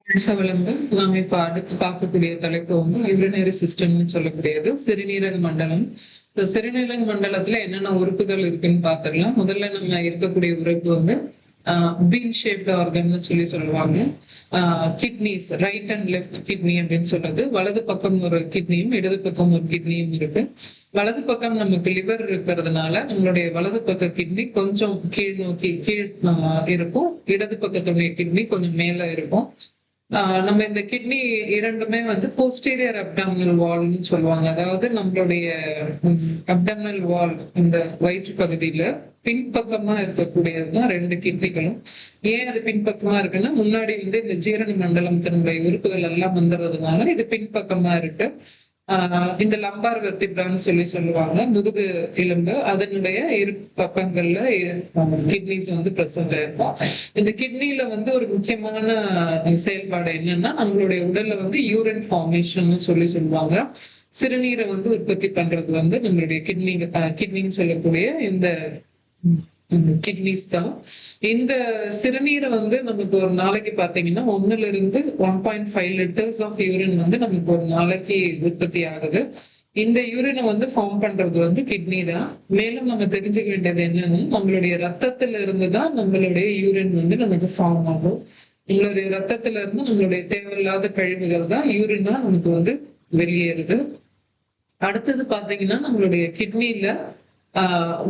வணக்கம். நாம இப்ப அடுத்து பார்க்கக்கூடிய தலைப்பு வந்து யூரினரி சிஸ்டம்னு சொல்லக்கூடியது சிறுநீரக மண்டலம். இந்த சிறுநீரக மண்டலத்துல என்னென்ன உறுப்புகள் இருக்குன்னு பார்த்துடலாம். முதல்ல நம்ம இருக்கக்கூடிய உறுப்பு வந்து பீன் ஷேப்ட் ஆர்கன்னு சொல்லுவாங்க. Kidneys, right and left kidney அப்படின்னு சொல்றது. வலது பக்கம் ஒரு கிட்னியும் இடது பக்கம் ஒரு கிட்னியும் இருக்கு. வலது பக்கம் நமக்கு லிவர் இருக்கிறதுனால நம்மளுடைய வலது பக்க கிட்னி கொஞ்சம் கீழ் நோக்கி இருக்கும். இடது பக்கத்துடைய கிட்னி கொஞ்சம் மேல இருக்கும். நம்ம இந்த கிட்னி இரண்டுமே வந்து போஸ்டீரியர் அப்டாமினல் வால்னு சொல்லுவாங்க. அதாவது நம்மளுடைய அப்டாமினல் வால், இந்த வயிற்று பகுதியில பின்பக்கமா இருக்கக்கூடியதுதான் ரெண்டு கிட்னிகளும். ஏன் அது பின்பக்கமா இருக்குன்னா, முன்னாடி வந்து இந்த ஜீரண மண்டலம் தன்னுடைய உறுப்புகள் எல்லாம் வந்துடுறதுனால இது பின்பக்கமா இருக்கு. இந்த லம்பார் வெர்டிப்ரான்னு சொல்லுவாங்க, முதுகு எலும்பு. அதனுடைய இரு பக்கங்கள்ல கிட்னிஸ் வந்து பிரசன்ட் ஆயிருக்கும். இந்த கிட்னில வந்து ஒரு முக்கியமான செயல்பாடு என்னன்னா, நம்மளுடைய உடல்ல வந்து யூரின் ஃபார்மேஷன் சொல்லுவாங்க. சிறுநீரை வந்து உற்பத்தி பண்றது வந்து நம்மளுடைய கிட்னின்னு சொல்லக்கூடிய இந்த கிட்னிஸ் தான். இந்த சிறுநீரை வந்து நமக்கு ஒரு நாளைக்கு பாத்தீங்கன்னா 1.5 லிட்டர்ஸ் ஆஃப் யூரின் வந்து நமக்கு ஒரு நாளைக்கு உற்பத்தி ஆகுது. இந்த யூரினை வந்து ஃபார்ம் பண்றது வந்து கிட்னி தான். மேலும் நம்ம தெரிஞ்சுக்க வேண்டியது என்னன்னா, நம்மளுடைய ரத்தத்துல இருந்து தான் நம்மளுடைய யூரின் வந்து நமக்கு ஃபார்ம் ஆகும். நம்மளுடைய ரத்தத்துல இருந்து நம்மளுடைய தேவையில்லாத கழிவுகள் தான் யூரினா நமக்கு வந்து வெளியேறுது. அடுத்தது பாத்தீங்கன்னா, நம்மளுடைய கிட்னில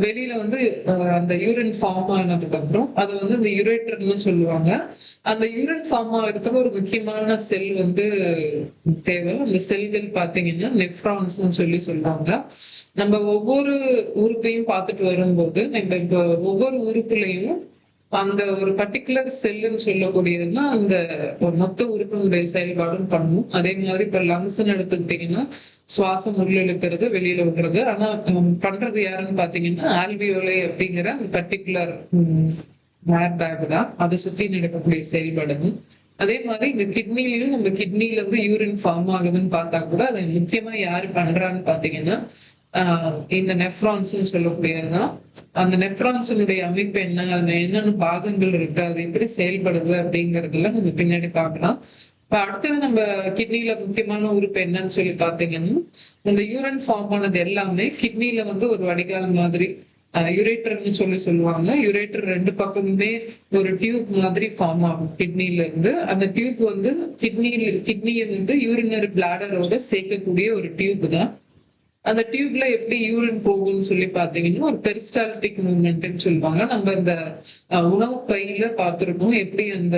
வெளியில வந்து அந்த யூரின் ஃபார்ம் ஆனதுக்கு அப்புறம் அது வந்து இந்த யூரேட்டர்னு சொல்லுவாங்க. அந்த யூரின் ஃபார்ம் ஆகிறதுக்கு ஒரு முக்கியமான செல் வந்து தேவை. அந்த செல்கள் பாத்தீங்கன்னா நெஃப்ரான்ஸ் சொல்லுவாங்க. நம்ம ஒவ்வொரு உறுப்பையும் பார்த்துட்டு வரும்போது, நம்ம இப்போ ஒவ்வொரு உறுப்புலையும் அந்த ஒரு பர்டிகுலர் செல்லுன்னு சொல்லக்கூடியதுன்னா அந்த மொத்த உறுப்பினுடைய செயல்பாடும் பண்ணும். அதே மாதிரி இப்ப லங்ஸ்ன்னு எடுத்துக்கிட்டீங்கன்னா சுவாசம் உள்ள இழுக்கிறது, வெளியில விடுறது. ஆனா பண்றது யாருன்னு பாத்தீங்கன்னா ஆல்வியோலை அப்படிங்கிற அந்த பர்டிகுலர் ஏர் பேக் தான். அதை சுத்தி நடக்கக்கூடிய செயல்பாடு. அதே மாதிரி இந்த கிட்னிலையும், நம்ம கிட்னில இருந்து யூரின் ஃபார்ம் ஆகுதுன்னு பார்த்தா கூட அதை முக்கியமா யாரு பண்றான்னு பாத்தீங்கன்னா இந்த நெஃப்ரான்ஸ் சொல்லக்கூடியதுதான். அந்த நெஃப்ரான்ஸினுடைய அமைப்பு என்ன, அதுல என்னென்ன பாகங்கள் இருக்கு, அது எப்படி செயல்படுது அப்படிங்கறதுல நம்ம பின்னாடி பார்க்கலாம். இப்ப அடுத்தது நம்ம கிட்னில முக்கியமான உறுப்பு என்னன்னு பாத்தீங்கன்னா, இந்த யூரின் ஃபார்ம் ஆனது எல்லாமே கிட்னில வந்து ஒரு வடிகால் மாதிரி யுரேட்டர்னு சொல்லுவாங்க. யுரேட்டர் ரெண்டு பக்கமுமே ஒரு டியூப் மாதிரி ஃபார்ம் ஆகும் கிட்னில இருந்து. அந்த டியூப் வந்து கிட்னியை வந்து யூரினரி பிளாடரோட சேர்க்கக்கூடிய ஒரு டியூப் தான். அந்த டியூப்ல எப்படி யூரின் போகும்னு பாத்தீங்கன்னா ஒரு பெரிஸ்டால்டிக் மூவ்மெண்ட்னு சொல்லுவாங்க. நம்ம இந்த உணவு பையில பார்த்திருக்கோம் எப்படி அந்த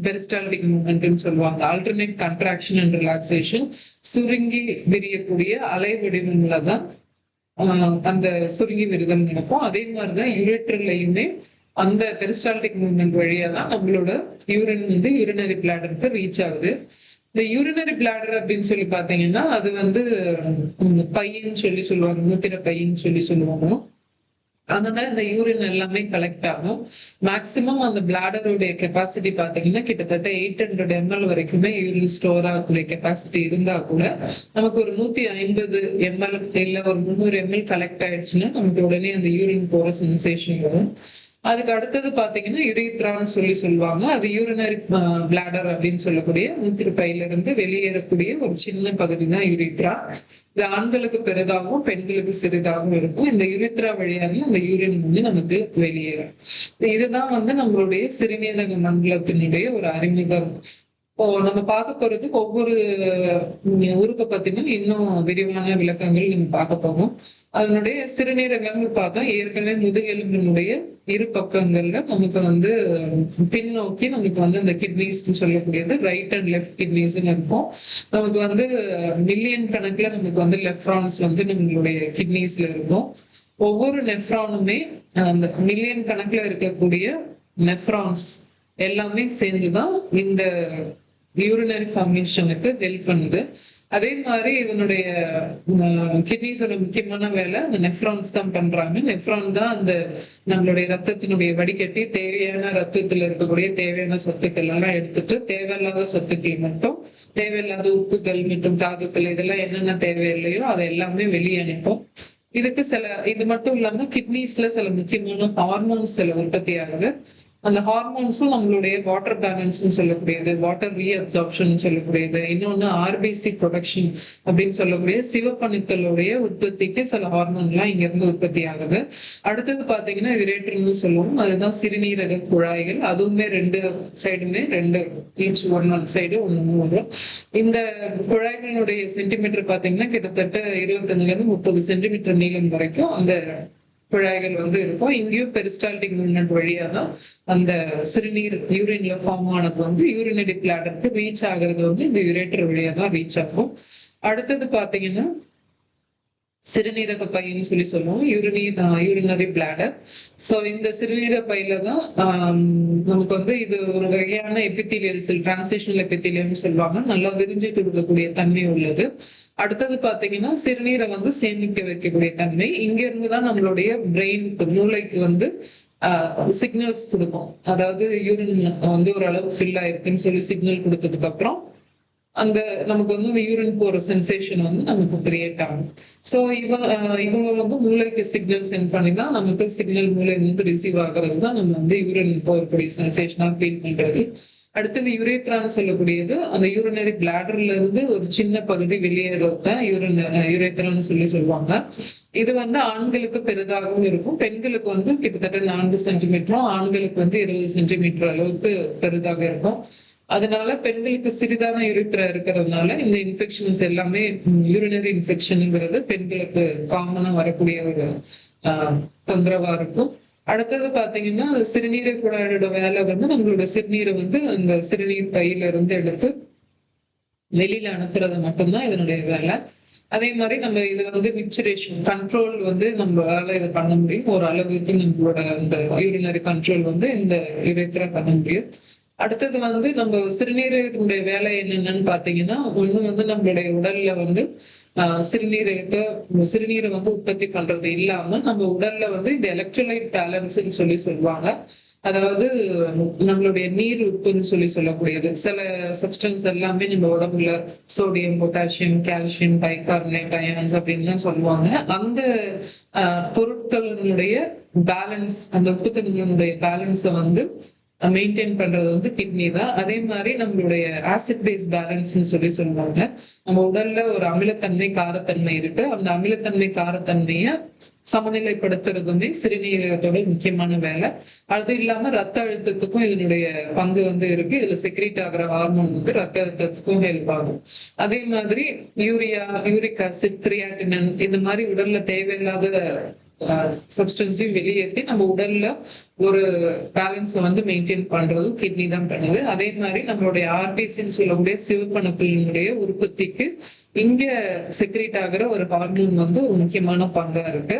பெரிஸ்டால்டிக் மூவ்மெண்ட்னு சொல்லுவாங்க. ஆல்டர்னேட் கண்ட்ராக்ஷன் அண்ட் ரிலாக்ஸேஷன், சுருங்கி விரியக்கூடிய அலை வடிவங்கள தான் அந்த சுருங்கி விரிதல் நடக்கும். அதே மாதிரிதான் யூரேட்டர்லயுமே அந்த பெரிஸ்டால்டிக் மூவ்மெண்ட் வழியா தான் நம்மளோட யூரின் வந்து யூரினரி பிளாடருக்கு ரீச் ஆகுது. இந்த யூரினரி பிளாடர் அப்படின்னு பாத்தீங்கன்னா அது வந்து பையன்னு சொல்லுவாங்க, மூத்திர பையன்னு சொல்லுவாங்க. அங்கதான் இந்த யூரின் எல்லாமே கலெக்ட் ஆகும். மேக்சிமம் அந்த பிளாடருடைய கெப்பாசிட்டி பாத்தீங்கன்னா கிட்டத்தட்ட 800 ml வரைக்குமே யூரின் ஸ்டோர் ஆகக்கூடிய கெப்பாசிட்டி இருந்தா கூட நமக்கு ஒரு 150 ml இல்ல ஒரு 300 ml கலெக்ட் ஆயிடுச்சுன்னா நமக்கு உடனே அந்த யூரின் போற சென்சேஷன் வரும். அதுக்கு அடுத்தது பாத்தீங்கன்னா யுரீத்ரான்னு சொல்லுவாங்க. அது யூரினரி பிளாடர் அப்படின்னு சொல்லக்கூடிய மூத்திரப்பையில இருந்து வெளியேறக்கூடிய ஒரு சின்ன பகுதி தான் யுரீத்ரா. இது ஆண்களுக்கு பெரிதாகவும் பெண்களுக்கு சிறிதாகவும் இருக்கும். இந்த யுரீத்ரா வழியாக அந்த யூரின் வந்து நமக்கு வெளியேறும். இதுதான் வந்து நம்மளுடைய சிறுநீரக மண்டலத்தினுடைய ஒரு அறிமுகம். நம்ம பார்க்க போறது ஒவ்வொரு உறுப்பை பத்தினும் இன்னும் விரிவான விளக்கங்கள் நம்ம பார்க்க போகும். அதனுடைய சிறுநீரகம்னு பார்த்தா ஏற்கனவே முதுகெலும்பினுடைய இரு பக்கங்கள்ல நமக்கு வந்து பின்னோக்கி நமக்கு வந்து அந்த கிட்னிஸ் சொல்லக்கூடியது ரைட் அண்ட் லெஃப்ட் கிட்னிஸ் இருக்கும். நமக்கு வந்து மில்லியன் கணக்குல நமக்கு வந்து நெஃப்ரான்ஸ் வந்து நம்மளுடைய கிட்னிஸ்ல இருக்கும். ஒவ்வொரு நெஃப்ரானுமே அந்த மில்லியன் கணக்குல இருக்கக்கூடிய நெஃப்ரான்ஸ் எல்லாமே சேர்ந்துதான் இந்த யூரினரி ஃபார்மேஷனுக்கு ஹெல்ப் பண்ணுது. அதே மாதிரி இதனுடைய கிட்னிஸோட முக்கியமான வேலை அந்த நெஃப்ரான்ஸ் தான் பண்றாங்க. நெஃப்ரான் தான் அந்த நம்மளுடைய ரத்தத்தினுடைய வடிகட்டி தேவையான ரத்தத்துல இருக்கக்கூடிய தேவையான சத்துக்கள் எல்லாம் எடுத்துட்டு தேவையில்லாத சத்துக்கள் மட்டும், தேவையில்லாத உப்புகள் மற்றும் தாதுக்கள் இதெல்லாம் என்னென்ன தேவையில்லையோ அதை எல்லாமே வெளியே அனுப்பும். இதுக்கு இது மட்டும் இல்லாம கிட்னிஸ்ல சில முக்கியமான ஹார்மோன்ஸ் சில உற்பத்தி ஆகுது. அந்த ஹார்மோன்ஸும் நம்மளுடைய வாட்டர் பேலன்ஸ்னு சொல்லக்கூடியது, வாட்டர் ரீஅப்சார்ப்ஷன் சொல்லக்கூடியது, இன்னொன்னு ஆர்பிசி ப்ரொடக்ஷன் அப்படின்னு சொல்லக்கூடிய சிவப்பணுக்களுடைய உற்பத்திக்கு சில ஹார்மோன்லாம் இங்க இருந்து உற்பத்தி ஆகுது. அடுத்தது பாத்தீங்கன்னா யுரேட்டர்னு சொல்லுவோம், அதுதான் சிறுநீரக குழாய்கள். அதுவுமே ரெண்டு சைடுமே ரெண்டு, ஈச் ஒன் சைடு ஒண்ணு வரும். இந்த குழாய்களுடைய சென்டிமீட்டர் பாத்தீங்கன்னா கிட்டத்தட்ட 25ல இருந்து 30 சென்டிமீட்டர் நீளம் வரைக்கும் அந்த குழாய்கள் வந்து இருக்கும். இங்கேயும் பெரிஸ்டால்டிக் மூவ்மெண்ட் வழியா தான் அந்த சிறுநீர் யூரின்ல ஃபார்ம் ஆனது வந்து யூரினரி பிளாடருக்கு ரீச் ஆகுறது வந்து இந்த யுரேட்டர் வழியா தான் ரீச் ஆகும். அடுத்தது பாத்தீங்கன்னா சிறுநீரக பைன்னு சொல்லி சொல்லுவோம், யூரினரி பிளாடர். ஸோ இந்த சிறுநீரக பையில தான் நமக்கு வந்து இது ஒரு வகையான எபித்தீலியல் செல், டிரான்சிஷனல் எபித்தீலியம் சொல்லுவாங்க, நல்லா விரிஞ்சு கொடுக்கக்கூடிய தன்மை உள்ளது. அடுத்தது பாத்தீங்கன்னா சிறுநீரை வந்து சேமிக்க வைக்கக்கூடிய தன்மை. இங்க இருந்துதான் நம்மளுடைய பிரெயினுக்கு, மூளைக்கு வந்து சிக்னல்ஸ் கொடுக்கும். அதாவது யூரின் வந்து ஒரு அளவு ஃபில் ஆயிருக்குன்னு சொல்லி சிக்னல் கொடுத்ததுக்கு அப்புறம் அந்த நமக்கு வந்து இந்த யூரின் போற சென்சேஷன் வந்து நமக்கு கிரியேட் ஆகும். ஸோ இவங்க வந்து மூளைக்கு சிக்னல் சென்ட் பண்ணி தான் நமக்கு சிக்னல் மூளை வந்து ரிசீவ் ஆகிறது தான் நம்ம வந்து யூரின் போகக்கூடிய சென்சேஷனா ஃபீல் பண்றது. அடுத்தது யுரேத்ரான்னு சொல்லக்கூடியது, அந்த யூரினரி பிளாடர்ல இருந்து ஒரு சின்ன பகுதி வெளியேறத யுரேத்ரான்னு சொல்லி சொல்லுவாங்க. இது வந்து ஆண்களுக்கு பெரிதாகவும் இருக்கும், பெண்களுக்கு வந்து கிட்டத்தட்ட 4 சென்டிமீட்டரும், ஆண்களுக்கு வந்து 20 சென்டிமீட்டர் அளவுக்கு பெரிதாக இருக்கும். அதனால பெண்களுக்கு சிறிதான யுரேத்ரா இருக்கிறதுனால இந்த இன்ஃபெக்ஷன்ஸ் எல்லாமே, யூரினரி இன்ஃபெக்ஷனுங்கிறது பெண்களுக்கு காமனா வரக்கூடிய ஒரு தொந்தரவா இருக்கும். அடுத்தது பாத்தீங்கன்னா சிறுநீரக குழாயோட வேலை வந்து நம்மளோட சிறுநீரை வந்து அந்த சிறுநீர் பையில இருந்து எடுத்து வெளியில அனுப்புறது மட்டும்தான் இதனுடைய வேலை. அதே மாதிரி நம்ம இது வந்து மிக்சரேஷன் கண்ட்ரோல் வந்து நம்மளால இதை பண்ண முடியும். ஒரு அளவுக்கு நம்மளோட அந்த யூரினரி கண்ட்ரோல் வந்து இந்த யுரேத்ரா பண்ண முடியும். அடுத்தது வந்து நம்ம சிறுநீரகத்தினுடைய வேலை என்னென்னு பாத்தீங்கன்னா, ஒண்ணு வந்து நம்மளுடைய உடல்ல வந்து சிறுநீரை வந்து உற்பத்தி பண்றது இல்லாம நம்ம உடல்ல வந்து இந்த எலக்ட்ரோலைட் பேலன்ஸ்ன்னு சொல்லி சொல்லுவாங்க. அதாவது நம்மளுடைய நீர் உப்புன்னு சொல்லி சொல்லக்கூடியது, சில சப்ஸ்டன்ஸ் எல்லாமே நம்ம உடம்புல sodium, potassium, calcium, bicarbonate, ions அப்படின்லாம் சொல்லுவாங்க. அந்த பொருட்களினுடைய பேலன்ஸ், அந்த உப்புத்தன்மையினுடைய பேலன்ஸை வந்து மெயின்டைன் பண்றது வந்து கிட்னி தான். அதே மாதிரி நம்மளுடைய ஆசிட் பேஸ் பேலன்ஸ்னு சொல்லி சொல்லுவாங்க. நம்ம உடல்ல ஒரு அமிலத்தன்மை, காரத்தன்மை இருக்கு. அந்த அமிலத்தன்மை, காரத்தன்மைய சமநிலைப்படுத்துறதுமே சிறுநீரகத்தோட முக்கியமான வேலை. அது இல்லாம ரத்த அழுத்தத்துக்கும் இதனுடைய பங்கு வந்து இருக்கு. இதுல செக்ரீட் ஆகிற ஹார்மோன் வந்து ரத்த அழுத்தத்துக்கும் ஹெல்ப் ஆகும். அதே மாதிரி யூரியா, யூரிக் ஆசிட், கிரியாட்டினன் இந்த மாதிரி உடல்ல தேவையில்லாத சப்ஸ்டன்ஸையும் வெளியேற்றி நம்ம உடல்ல ஒரு பேலன்ஸை வந்து மெயின்டைன் பண்றது கிட்னி தான் பண்ணுது. அதே மாதிரி நம்மளுடைய ஆர்பிசின்னு சொல்லக்கூடிய சிவப்பணுக்களினுடைய உற்பத்திக்கு இங்க செக்ரீட் ஆகிற ஒரு ஹார்மோன் வந்து ஒரு முக்கியமான பங்கா இருக்கு.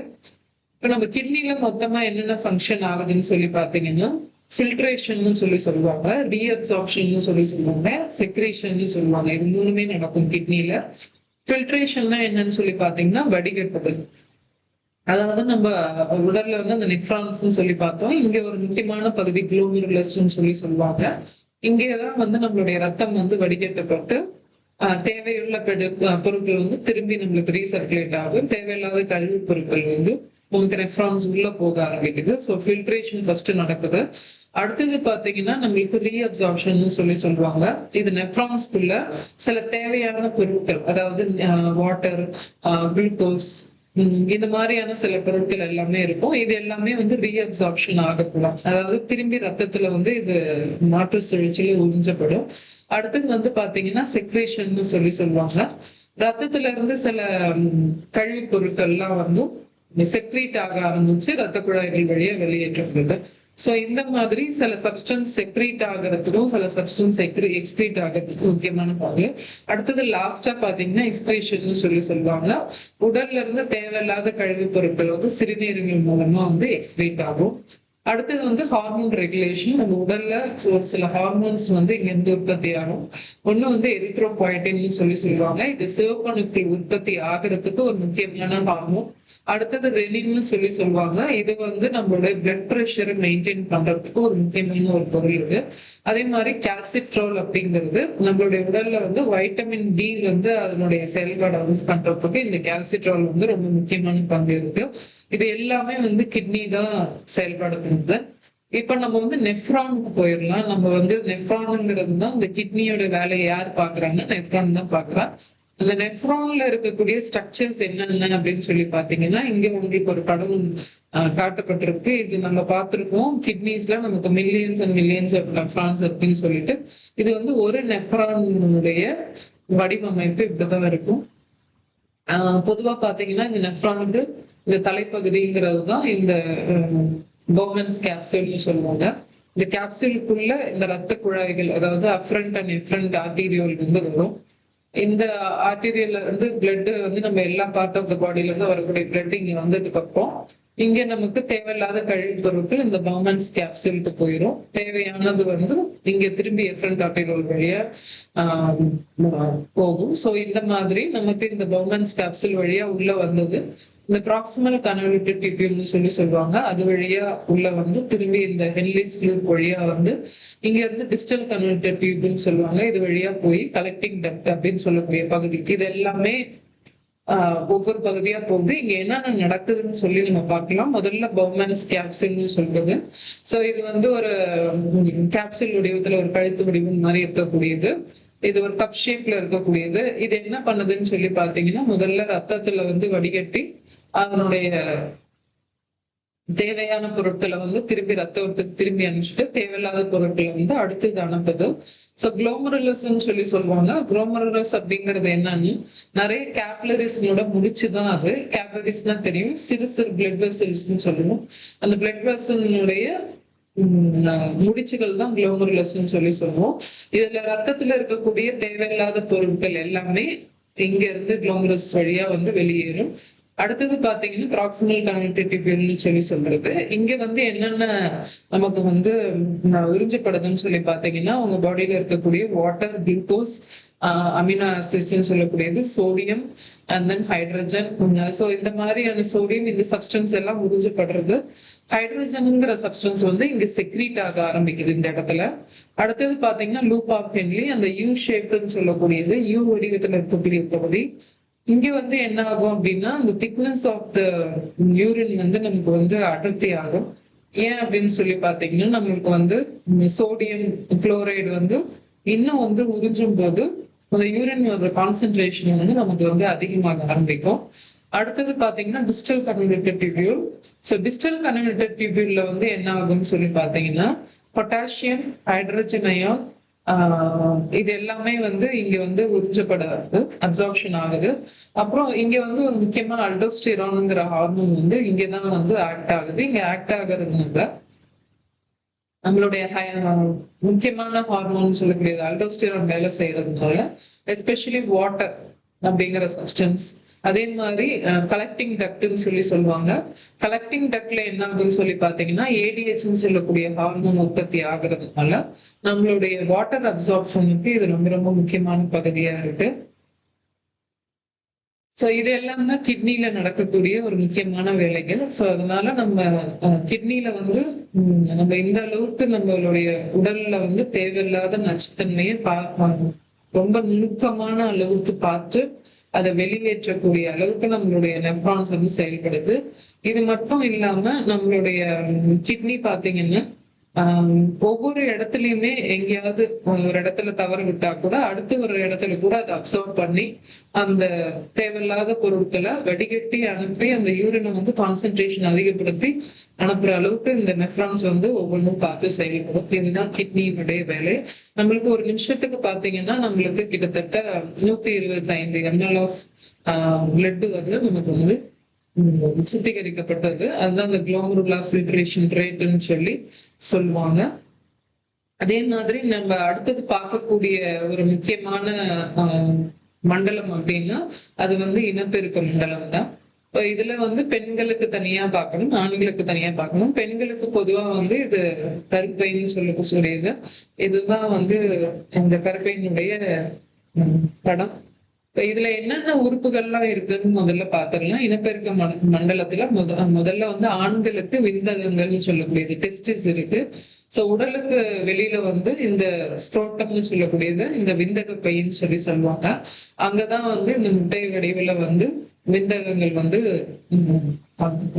இப்ப நம்ம கிட்னில மொத்தமா என்னென்ன ஃபங்க்ஷன் ஆகுதுன்னு சொல்லி பாத்தீங்கன்னா, ஃபில்ட்ரேஷன் சொல்லி சொல்லுவாங்க, ரீஅப்சார்ப்ஷன் சொல்லி சொல்லுவாங்க, செக்ரேஷன் சொல்லுவாங்க. இது மூணுமே நடக்கும் கிட்னில. ஃபில்ட்ரேஷன்னா என்னன்னு சொல்லி பாத்தீங்கன்னா வடிகட்டுதல். அதாவது நம்ம உடல்ல வந்து அந்த நெஃப்ரான்ஸ் சொல்லி பார்த்தோம். இங்க ஒரு முக்கியமான பகுதி குளோமெருலஸ் சொல்லி சொல்லுவாங்க. இங்கேதான் வந்து நம்மளுடைய ரத்தம் வந்து வடிகட்டப்பட்டு தேவையுள்ள பொருட்கள் வந்து திரும்பி நம்மளுக்கு ரீசர்க்குலேட் ஆகும். தேவையில்லாத கழிவு பொருட்கள் வந்து உங்களுக்கு நெஃப்ரான்ஸ் உள்ள போக ஆரம்பிக்குது. ஸோ ஃபில்ட்ரேஷன் ஃபர்ஸ்ட் நடக்குது. அடுத்தது பாத்தீங்கன்னா நம்மளுக்கு ரீஅப்சார்ப்ஷன் சொல்லி சொல்லுவாங்க. இது நெஃப்ரான்ஸ்குள்ள சில தேவையான பொருட்கள், அதாவது வாட்டர், குளுக்கோஸ், இந்த மாதிரியான சில பொருட்கள் எல்லாமே இருக்கும். இது எல்லாமே வந்து ரீஅப்சார்ப்ஷன் ஆகப்படும், அதாவது திரும்பி ரத்தத்துல வந்து இது மாற்று சுழற்சியில உறிஞ்சப்படும். அடுத்தது வந்து பாத்தீங்கன்னா செக்ரேஷன் சொல்லி சொல்லுவாங்க. ரத்தத்துல இருந்து சில கழிவு பொருட்கள்லாம் வந்து செக்ரீட் ஆக ஆரம்பிச்சு ரத்த குழாய்கள் வழியா வெளியேற்றப்படுது. சோ இந்த மாதிரி சில சப்ஸ்டன்ஸ் செக்ரீட் ஆகிறதுக்கும் சில சப்ஸ்டன்ஸ் எக்ஸ்கிரீட் ஆகிறதுக்கும் முக்கியமான பங்கு. அடுத்தது லாஸ்டா பாத்தீங்கன்னா எக்ஸ்கிரீஷன் சொல்லி சொல்லுவாங்க. உடல்ல இருந்து தேவையில்லாத கழிவு பொருட்கள் வந்து சிறுநீரகங்கள் மூலமா வந்து எக்ஸ்கிரீட் ஆகும். அடுத்தது வந்து ஹார்மோன் ரெகுலேஷன். நம்ம உடல்ல ஒரு சில ஹார்மோன்ஸ் வந்து இங்க இருந்து உற்பத்தி ஆகும். ஒண்ணு வந்து எரித்ரோபாய்டின் சொல்லி சொல்லுவாங்க. இது சிவப்பணுக்கள் உற்பத்தி ஆகிறதுக்கு ஒரு முக்கியமான ஹார்மோன். அடுத்தது ரெனின்னு சொல்லி சொல்லுவாங்க. இது வந்து நம்மளுடைய பிளட் ப்ரெஷரை மெயின்டைன் பண்றதுக்கு ஒரு முக்கியமான ஒரு பொருள் இது. அதே மாதிரி கால்சிட்ரோல் அப்படிங்கிறது நம்மளுடைய உடல்ல வந்து வைட்டமின் டி வந்து அதனுடைய செயல்பாடை வந்து பண்றதுக்கு இந்த கால்சிட்ரோல் வந்து ரொம்ப முக்கியமான பங்கு இருக்கு. இது எல்லாமே வந்து கிட்னி தான் செயல்பாடு பண்ணுது. இப்ப நம்ம வந்து நெஃப்ரானுக்கு போயிடலாம். நம்ம வந்து நெஃப்ரானுங்கிறது தான் இந்த கிட்னியோட வேலையை யார் பாக்குறாங்கன்னா நெஃப்ரான் தான் பாக்குறா. அந்த நெஃப்ரான்ல இருக்கக்கூடிய ஸ்ட்ரக்சர்ஸ் என்னென்ன அப்படின்னு சொல்லி பாத்தீங்கன்னா, இங்க உங்களுக்கு ஒரு படம் காட்டப்பட்டிருக்கு. இது நம்ம பார்த்திருக்கோம். கிட்னிஸ்ல நமக்கு millions and millions of nephrons இருக்குன்னு சொல்லிட்டு, இது வந்து ஒரு நெஃப்ரானுடைய வடிவமைப்பு இப்படிதான் இருக்கும். பொதுவா பாத்தீங்கன்னா இந்த நெஃப்ரானுக்கு இந்த தலைப்பகுதிங்கிறது தான் இந்த போமன்ஸ் கேப்சூல்னு சொல்லுவாங்க. இந்த கேப்சூலுக்குள்ள இந்த ரத்த குழாய்கள், அதாவது அஃப்ரண்ட் அண்ட் எஃப்ரண்ட் ஆர்டீரியோல் இருந்து வரும். இந்த ஆர்டீரியல்ல இருந்து பிளட் வந்து நம்ம எல்லா பார்ட் ஆஃப் த பாடியில இருந்து வரக்கூடிய பிளட் இங்க வந்ததுக்கு அப்புறம் இங்க நமக்கு தேவையில்லாத கழிவு பொருட்கள் இந்த பவுமன்ஸ் கேப்சூலுக்கு போயிடும். தேவையானது வந்து இங்க திரும்பி எஃப்ரண்ட் ஆர்டீரியல் வழியா போகும். ஸோ இந்த மாதிரி நமக்கு இந்த பவுமன்ஸ் கேப்சூல் வழியா உள்ள வந்தது இந்த ப்ராக்சிமல் கன்வல்யூட்டட் டியூப்யூல்னு சொல்லுவாங்க. அது வழியா உள்ள வந்து திரும்பி இந்த ஹென்லிஸ் லூப் வழியா வந்து இங்க இருந்து டிஸ்டல் கன்வல்யூட்டட் டியூப்னு சொல்லுவாங்க. இது வழியா போய் கலெக்டிங் டக்ட் அப்படின்னு சொல்லக்கூடிய பகுதிக்கு இது எல்லாமே ஒவ்வொரு பகுதியா போகுது. இங்க என்னென்ன நடக்குதுன்னு சொல்லி நம்ம பார்க்கலாம். முதல்ல பவுமன்ஸ் கேப்சூல்னு சொல்றது. ஸோ இது வந்து ஒரு கேப்சூல் வடிவத்துல ஒரு கழுத்து வடிவம் மாதிரி இருக்கக்கூடியது. இது ஒரு கப் ஷேப்ல இருக்கக்கூடியது. இது என்ன பண்ணுதுன்னு சொல்லி பாத்தீங்கன்னா, முதல்ல ரத்தத்துல வந்து வடிகட்டி அதனுடைய தேவையான பொருட்களை வந்து திரும்பி ரத்தத்துக்கு திரும்பி அனுப்பிச்சுட்டு தேவையில்லாத பொருட்களை வந்து அடுத்தது அனுப்புது. ஸோ குளோமருலஸ்ன்னு சொல்லுவாங்க. குளோமருலஸ் அப்படிங்கிறது என்னன்னு, நிறைய கேப்லரிஸ்னோட முடிச்சுதான் அது. கேப்லரிஸ்னா தெரியும், சிறு சிறு பிளட் வெசல்ஸ்ன்னு சொல்லுவோம். அந்த பிளட் வெசலினுடைய முடிச்சுகள் தான் குளோமருலஸ்ன்னு சொல்லுவோம். இதுல ரத்தத்துல இருக்கக்கூடிய தேவையில்லாத பொருட்கள் எல்லாமே இங்க இருந்து குளோமருலஸ் வழியா வந்து வெளியேறும். அடுத்தது பாத்தீங்கன்னா ப்ராக்சிமல் கன்வல்யூட்டட் டியூப்யூல்னு சொல்றது. இங்க வந்து என்னென்ன நமக்கு வந்து உறிஞ்சப்படுதுன்னு சொல்லி பாத்தீங்கன்னா, உங்க பாடியில இருக்கக்கூடிய வாட்டர், குளுக்கோஸ், அமினோ ஆசிட்ஸ்ன்னு சொல்லக்கூடியது, sodium and then hydrogen. So இந்த மாதிரியான சோடியம் இந்த சப்ஸ்டன்ஸ் எல்லாம் உறிஞ்சப்படுறது. ஹைட்ரஜனுங்கிற சப்ஸ்டன்ஸ் வந்து இங்க செக்ரீட் ஆக ஆரம்பிக்குது இந்த இடத்துல. அடுத்தது பாத்தீங்கன்னா லூப் ஆஃப் ஹென்லி, அந்த யூ ஷேப்னு சொல்லக்கூடியது, யூ வடிவத்துல இருக்கக்கூடிய பகுதி. இங்க வந்து என்ன ஆகும் அப்படின்னா, அந்த திக்னஸ் ஆஃப் த யூரின் வந்து நமக்கு வந்து அடர்த்தி ஆகும். ஏன் அப்படின்னு சொல்லி பாத்தீங்கன்னா, நம்மளுக்கு வந்து சோடியம் குளோரைடு வந்து இன்னும் வந்து உறிஞ்சும் போது அந்த யூரின் கான்சென்ட்ரேஷன் வந்து நமக்கு வந்து அதிகமாக ஆரம்பிக்கும். அடுத்தது பாத்தீங்கன்னா distal convoluted டியூப்யூல். So distal convoluted டியூப்யூல்ல வந்து என்ன ஆகும்னு சொல்லி பாத்தீங்கன்னா, பொட்டாசியம், ஹைட்ரஜன் அயான், இது எல்லாமே வந்து இங்க வந்து உறிஞ்சப்படாது, அப்சார்ப்ஷன் ஆகுது. அப்புறம் இங்க வந்து ஒரு முக்கியமா அல்டோஸ்டிரான்ங்கிற ஹார்மோன் வந்து இங்கதான் வந்து ஆக்ட் ஆகுது. இங்க ஆக்ட் ஆகுறதுனால நம்மளுடைய முக்கியமான ஹார்மோன் சொல்லக்கூடியது அல்டோஸ்டிரான் வேலை செய்யறதுனால, எஸ்பெஷலி வாட்டர் அப்படிங்கிற சப்ஸ்டன்ஸ், அதே மாதிரி கலெக்டிங் டக்ட்னு சொல்லுவாங்க. கலெக்டிங் டக்ட்ல என்ன ஆகுன்னு சொல்லி பாத்தீங்கன்னா, ஏடிஹெச்னு சொல்லக்கூடிய ஹார்மோன் உற்பத்தி ஆகுறதுனால நம்மளுடைய வாட்டர் அப்சார்ப்ஷனுக்கு இது ரொம்ப ரொம்ப முக்கியமான பகுதியா இருக்கு. ஸோ இது எல்லாம் தான் கிட்னில நடக்கக்கூடிய ஒரு முக்கியமான வேலைகள். ஸோ அதனால நம்ம கிட்னில வந்து நம்ம இந்த அளவுக்கு நம்மளுடைய உடல்ல வந்து தேவையில்லாத நச்சுத்தன்மையை ரொம்ப நுணுக்கமான அளவுக்கு பார்த்து அதை வெளியேற்றக்கூடிய அளவுக்கு நம்மளுடைய நெஃப்ரான்ஸ் வந்து செயல்படுது. இது மட்டும் இல்லாம நம்மளுடைய கிட்னி பாத்தீங்கன்னா ஒவ்வொரு இடத்துலயுமே எங்கேயாவது ஒரு இடத்துல தவறு விட்டா கூட அடுத்து ஒரு இடத்துல கூட அதை அப்சர்வ் பண்ணி அந்த தேவையில்லாத பொருட்களை வடிகட்டி அனுப்பி அந்த யூரினை வந்து கான்சென்ட்ரேஷன் அதிகப்படுத்தி அனுப்புற அளவுக்கு இந்த நெஃப்ரான்ஸ் வந்து ஒவ்வொன்றும் பார்த்து செயல்படும். இதுதான் கிட்னியினுடைய வேலை. நம்மளுக்கு ஒரு நிமிஷத்துக்கு பாத்தீங்கன்னா நம்மளுக்கு கிட்டத்தட்ட 125 ml ஆஃப் பிளட் வந்து நமக்கு வந்து சுத்திகரிக்கப்பட்டது. அதுதான் அந்த குளோமருலர் ஃபில்ட்ரேஷன் ரேட்னு சொல்லுவாங்க. அதே மாதிரி நம்ம அடுத்தது பார்க்கக்கூடிய ஒரு முக்கியமான மண்டலம் அப்படின்னா அது வந்து இனப்பெருக்க மண்டலம் தான். இதுல வந்து பெண்களுக்கு தனியா பார்க்கணும், ஆண்களுக்கு தனியா பார்க்கணும். பெண்களுக்கு பொதுவா வந்து இது கருப்பைன்னு சொல்லக்கூடியது. இதுதான் வந்து இந்த கருப்பையினுடைய படம். இதுல என்னென்ன உறுப்புகள்லாம் இருக்குன்னு முதல்ல பாத்திரலாம். இனப்பெருக்க மண்டலத்துல முதல்ல வந்து ஆண்களுக்கு விந்தகங்கள்னு சொல்லக்கூடியது, டெஸ்டிஸ் இருக்கு. சோ உடலுக்கு வெளியில வந்து இந்த ஸ்ட்ரோட்டம்னு சொல்லக்கூடியது இந்த விந்தக பைன்னு சொல்லுவாங்க. அங்கதான் வந்து இந்த முட்டை வடிவுல வந்து விந்தகங்கள் வந்து உம்,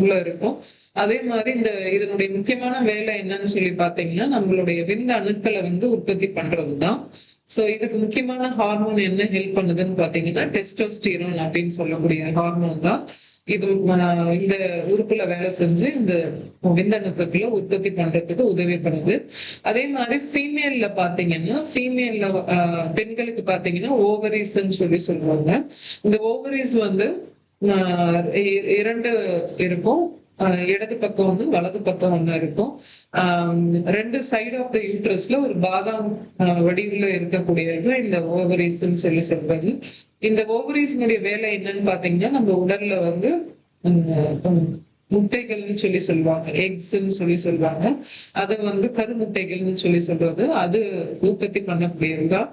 உள்ள இருக்கும். அதே மாதிரி இதனுடைய முக்கியமான வேலை என்னன்னு சொல்லி பாத்தீங்கன்னா நம்மளுடைய விந்த அணுக்களை வந்து உற்பத்தி பண்றதுதான். சோ இதுக்கு முக்கியமான ஹார்மோன் என்ன ஹெல்ப் பண்ணுதுன்னு பாத்தீங்கன்னா டெஸ்டோஸ்டிரோன் அப்படின்னு சொல்லக்கூடிய ஹார்மோன் தான். இது இந்த உறுப்புல வேலை செஞ்சு இந்த விந்தணுக்களை உற்பத்தி பண்றதுக்கு உதவி பண்ணுது. அதே மாதிரி ஃபீமேல்ல பாத்தீங்கன்னா ஃபீமேல்ல பெண்களுக்கு பாத்தீங்கன்னா ஓவரிஸ் சொல்லி சொல்லுவாங்க. இந்த ஓவரிஸ் வந்து இரண்டு இருக்கும். இடது பக்கம் ஒண்ணு வலது பக்கம் ஒண்ணு இருக்கும். ரெண்டு சைடு ஆஃப் த யூட்ரஸ்ல ஒரு பாதாம் வடிவுல இருக்கக்கூடியது இந்த ஓவரிஸ் சொல்லி சொல்றாங்க. இந்த ஓவரிஸினுடைய வேலை என்னன்னு பாத்தீங்கன்னா நம்ம உடல்ல வந்து முட்டைகள்னு சொல்லி சொல்லுவாங்க, எக்ஸ்ன்னு சொல்லி சொல்லுவாங்க. அது வந்து கருமுட்டைகள்னு சொல்லி சொல்றது, அது உற்பத்தி பண்ணக்கூடியதுதான்.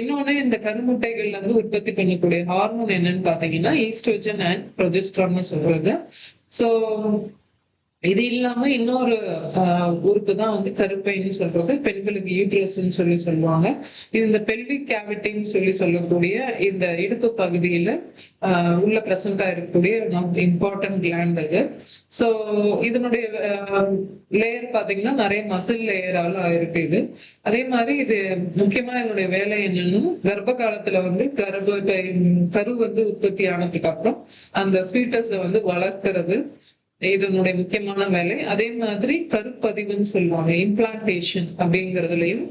இன்னொன்னு இந்த கருமுட்டைகள்ல இருந்து உற்பத்தி பண்ணக்கூடிய ஹார்மோன் என்னன்னு பாத்தீங்கன்னா ஈஸ்ட்ரோஜன் அண்ட் ப்ரொஜெஸ்ட்ரான்னு சொல்றது. சோ இது இல்லாம இன்னொரு உறுப்பு தான் வந்து கருப்பைன்னு சொல்றது, பெண்களுக்கு யூட்ரஸ்ன்னு சொல்லி சொல்லுவாங்க. இது இந்த பெல்விக் கேவிட்டின்னு சொல்லி சொல்லக்கூடிய இந்த இடுப்பு பகுதியில உள்ள பிரசண்டா இருக்கக்கூடிய இம்பார்ட்டன்ட் கிளாண்ட் அது. ஸோ இதனுடைய லேயர் பாத்தீங்கன்னா நிறைய மசில் லேயரால இருக்கு இது. அதே மாதிரி இது முக்கியமா இதனுடைய வேலை என்னன்னா கர்ப்ப காலத்துல வந்து கரு வந்து உற்பத்தி ஆனதுக்கு அப்புறம் அந்த ஃபீட்டஸை வந்து வளர்க்கிறது இதனுடைய முக்கியமான வேலை. அதே மாதிரி கருப்பதிவுன்னு சொல்லுவாங்க, இம்ப்ளான்டேஷன் அப்படிங்கிறதுலயும்